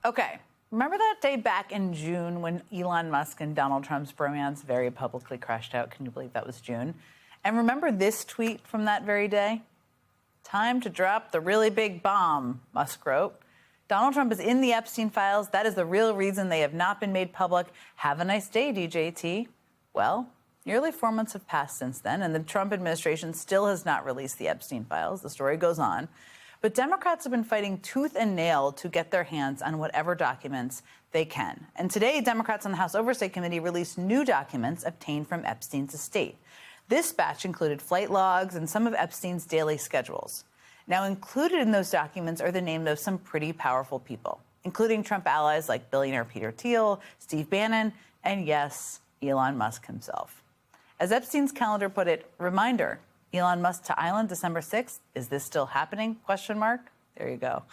Okay. Remember that day back in June when Elon Musk and Donald Trump's bromance very publicly crashed out? Can you believe that was June? And remember this tweet from that very day? Time to drop the really big bomb, Musk wrote. Donald Trump is in the Epstein files. That is the real reason they have not been made public. Have a nice day, DJT. Well, nearly 4 months have passed since then, and the Trump administration still has not released the Epstein files. The story goes on. But Democrats have been fighting tooth and nail to get their hands on whatever documents they can. And today, Democrats on the House Oversight Committee released new documents obtained from Epstein's estate. This batch included flight logs and some of Epstein's daily schedules. Now, included in those documents are the names of some pretty powerful people, including Trump allies like billionaire Peter Thiel, Steve Bannon, and yes, Elon Musk himself. As Epstein's calendar put it, reminder, Elon Musk to Island, December 6th. Is this still happening? Question mark. There you go.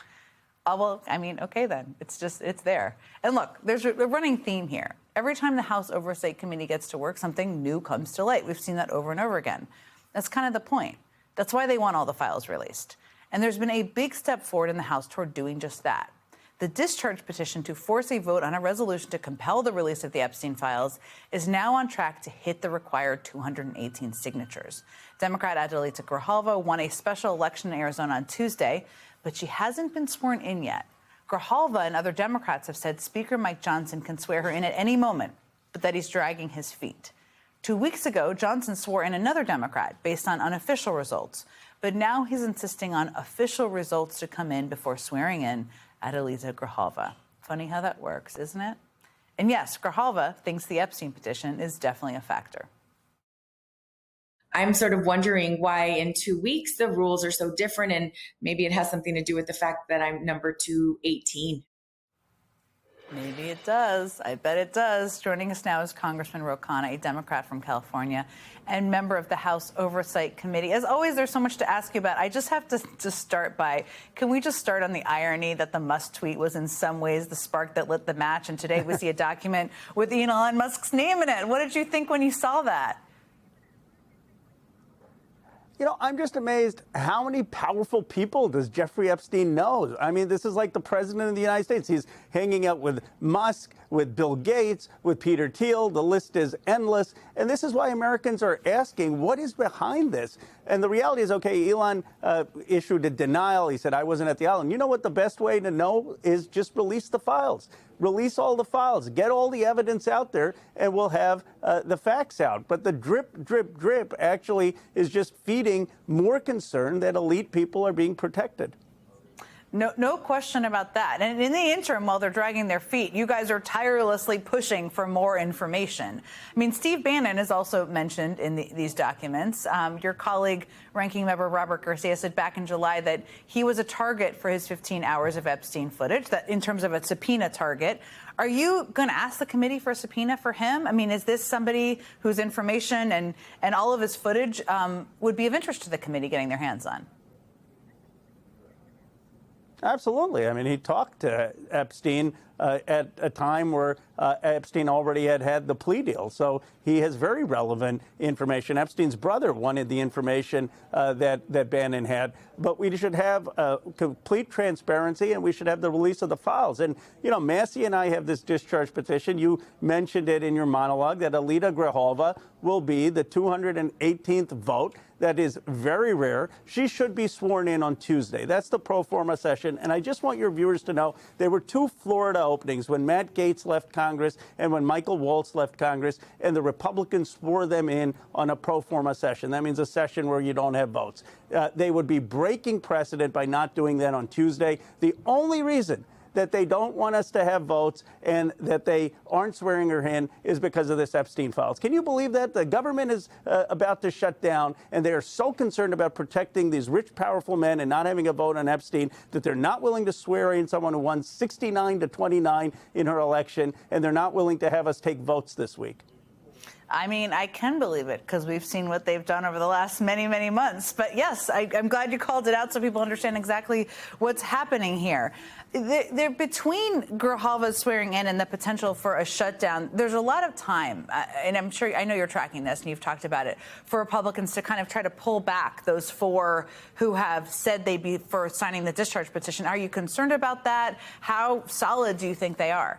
Oh, well, I mean, okay, then. It's there. And look, there's a running theme here. Every time the House Oversight Committee gets to work, something new comes to light. We've seen that over and over again. That's kind of the point. That's why they want all the files released. And there's been a big step forward in the House toward doing just that. The discharge petition to force a vote on a resolution to compel the release of the Epstein files is now on track to hit the required 218 signatures. Democrat Adelita Grijalva won a special election in Arizona on Tuesday, but she hasn't been sworn in yet. Grijalva and other Democrats have said Speaker Mike Johnson can swear her in at any moment, but that he's dragging his feet. 2 weeks ago, Johnson swore in another Democrat based on unofficial results, but now he's insisting on official results to come in before swearing in Adelita Grijalva. Funny how that works, isn't it? And yes, Grijalva thinks the Epstein petition is definitely a factor. I'm sort of wondering why in 2 weeks the rules are so different, and maybe it has something to do with the fact that I'm number 218. Maybe it does. I bet it does. Joining us now is Congressman Ro Khanna, a Democrat from California and member of the House Oversight Committee. As always, there's so much to ask you about. I just have to just start by, can we just start on the irony that the Musk tweet was in some ways the spark that lit the match, and today we see a document with Elon Musk's name in it. What did you think when you saw that? You know, I'm just amazed how many powerful people does Jeffrey Epstein know? I mean, this is like the president of the United States. He's hanging out with Musk, with Bill Gates, with Peter Thiel. The list is endless. And this is why Americans are asking, what is behind this? And the reality is, okay, Elon issued a denial. He said, I wasn't at the island. You know what the best way to know is just release the files. Release all the files, get all the evidence out there, and we'll have the facts out. But the drip, drip, drip actually is just feeding more concern that elite people are being protected. No question about that. And in the interim, while they're dragging their feet, you guys are tirelessly pushing for more information. I mean, Steve Bannon is also mentioned in these documents. Your colleague, Ranking Member Robert Garcia, said back in July that he was a target for his 15 hours of Epstein footage, that in terms of a subpoena target. Are you going to ask the committee for a subpoena for him? I mean, is this somebody whose information and all of his footage would be of interest to the committee getting their hands on? Absolutely. I mean, he talked to Epstein at a time where Epstein already had the plea deal. So he has very relevant information. Epstein's brother wanted the information that Bannon had. But we should have complete transparency, and we should have the release of the files. And, you know, Massie and I have this discharge petition. You mentioned it in your monologue that Adelita Grijalva will be the 218th vote. That is very rare. She should be sworn in on Tuesday. That's the pro forma session. And I just want your viewers to know there were two Florida openings when Matt Gaetz left Congress and when Michael Waltz left Congress, and the Republicans swore them in on a pro forma session. That means a session where you don't have votes. They would be breaking precedent by not doing that on Tuesday. The only reason that they don't want us to have votes and that they aren't swearing her in is because of this Epstein files. Can you believe that? The government is about to shut down, and they are so concerned about protecting these rich, powerful men and not having a vote on Epstein that they're not willing to swear in someone who won 69 to 29 in her election, and they're not willing to have us take votes this week. I mean, I can believe it because we've seen what they've done over the last many, many months. But yes, I'm glad you called it out so people understand exactly what's happening here. They're between Grijalva's swearing in and the potential for a shutdown. There's a lot of time, and I know you're tracking this and you've talked about it, for Republicans to kind of try to pull back those 4 who have said they'd be for signing the discharge petition. Are you concerned about that? How solid do you think they are?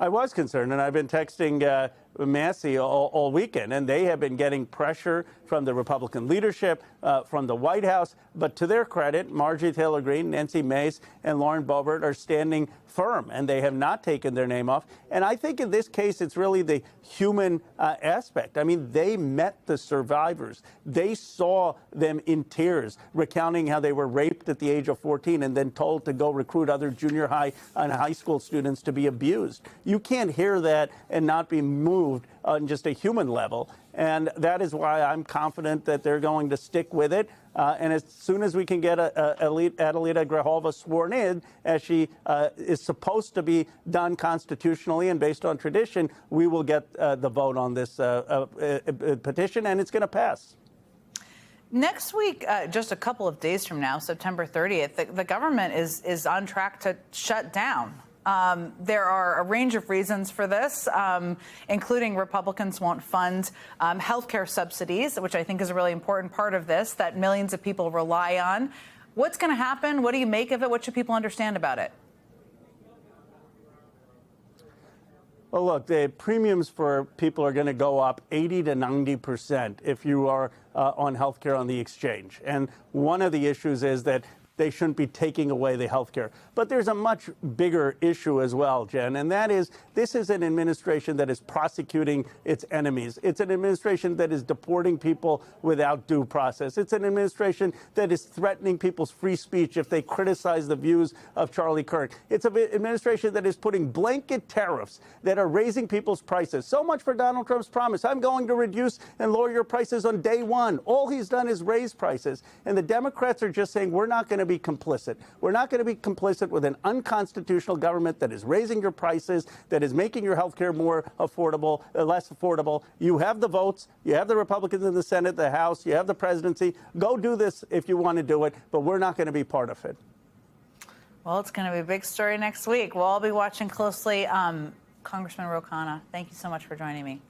I was concerned, and I've been texting Massey all weekend, and they have been getting pressure from the Republican leadership, from the White House. But to their credit, Marjorie Taylor Greene, Nancy Mace, and Lauren Boebert are standing firm, and they have not taken their name off. And I think in this case, it's really the human aspect. I mean, they met the survivors. They saw them in tears, recounting how they were raped at the age of 14 and then told to go recruit other junior high and high school students to be abused. You can't hear that and not be moved on just a human level. And that is why I'm confident that they're going to stick with it. And as soon as we can get Adelita Grijalva sworn in, as she is supposed to be done constitutionally and based on tradition, we will get the vote on this petition, and it's going to pass. Next week, just a couple of days from now, September 30th, the government is on track to shut down. There are a range of reasons for this, including Republicans won't fund healthcare subsidies, which I think is a really important part of this that millions of people rely on. What's going to happen? What do you make of it? What should people understand about it? Well, look, the premiums for people are going to go up 80 to 90% if you are on health care on the exchange. And one of the issues is that they shouldn't be taking away the health care. But there's a much bigger issue as well, Jen, and that is this is an administration that is prosecuting its enemies. It's an administration that is deporting people without due process. It's an administration that is threatening people's free speech if they criticize the views of Charlie Kirk. It's an administration that is putting blanket tariffs that are raising people's prices. So much for Donald Trump's promise. I'm going to reduce and lower your prices on day one. All he's done is raise prices. And the Democrats are just saying we're not going to be complicit. We're not going to be complicit with an unconstitutional government that is raising your prices, that is making your health care more affordable, less affordable. You have the votes. You have the Republicans in the Senate, the House. You have the presidency. Go do this if you want to do it, but we're not going to be part of it. Well, it's going to be a big story next week. We'll all be watching closely. Congressman Ro Khanna, thank you so much for joining me.